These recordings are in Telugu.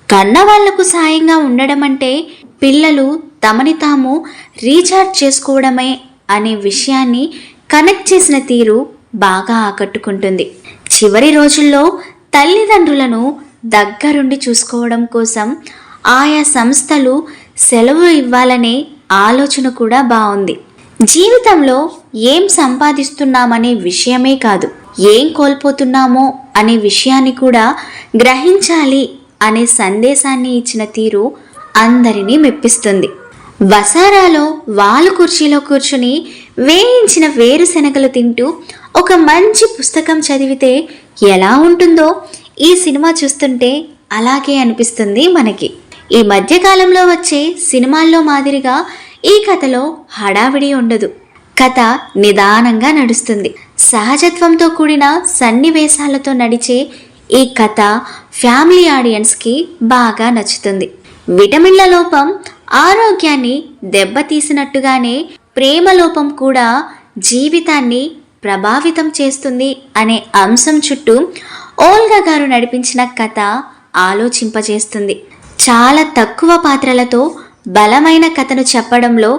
కన్నవాళ్లకు సాయంగా ఉండడం అంటే పిల్లలు తమని తాము రీఛార్జ్ చేసుకోవడమే అనే విషయాన్ని కనెక్ట్ చేసిన తీరు బాగా ఆకట్టుకుంటుంది. చివరి రోజుల్లో తల్లిదండ్రులను దగ్గరుండి చూసుకోవడం కోసం ఆయా సంస్థలు సెలవు ఇవ్వాలనే ఆలోచన కూడా బాగుంది. జీవితంలో ఏం సంపాదిస్తున్నామనే విషయమే కాదు, ఏం కోల్పోతున్నామో అనే విషయాన్ని కూడా గ్రహించాలి అనే సందేశాన్ని ఇచ్చిన తీరు అందరినీ మెప్పిస్తుంది. వసారాలో వాలు కుర్చీలో కూర్చుని వేయించిన వేరుశెనగలు తింటూ ఒక మంచి పుస్తకం చదివితే ఎలా ఉంటుందో ఈ సినిమా చూస్తుంటే అలాగే అనిపిస్తుంది మనకి. ఈ మధ్యకాలంలో వచ్చే సినిమాల్లో మాదిరిగా ఈ కథలో హడావిడి ఉండదు. కథ నిదానంగా నడుస్తుంది. సహజత్వంతో కూడిన సన్నివేశాలతో నడిచే ఈ కథ ఫ్యామిలీ ఆడియన్స్కి బాగా నచ్చుతుంది. విటమిన్ల లోపం ఆరోగ్యాన్ని దెబ్బతీసినట్టుగానే ప్రేమ లోపం కూడా జీవితాన్ని ప్రభావితం చేస్తుంది అనే అంశం చుట్టూ ఓల్గా గారు నడిపించిన కథ ఆలోచింపజేస్తుంది. చాలా తక్కువ పాత్రలతో బలమైన కథను చెప్పడంలో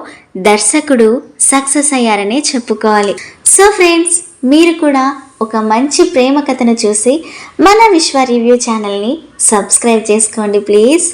దర్శకుడు సక్సెస్ అయ్యారనే చెప్పుకోవాలి. సో ఫ్రెండ్స్, మీరు కూడా ఒక మంచి ప్రేమ కథను చూసి మన విశ్వ రివ్యూ ఛానల్ని సబ్స్క్రైబ్ చేసుకోండి ప్లీజ్.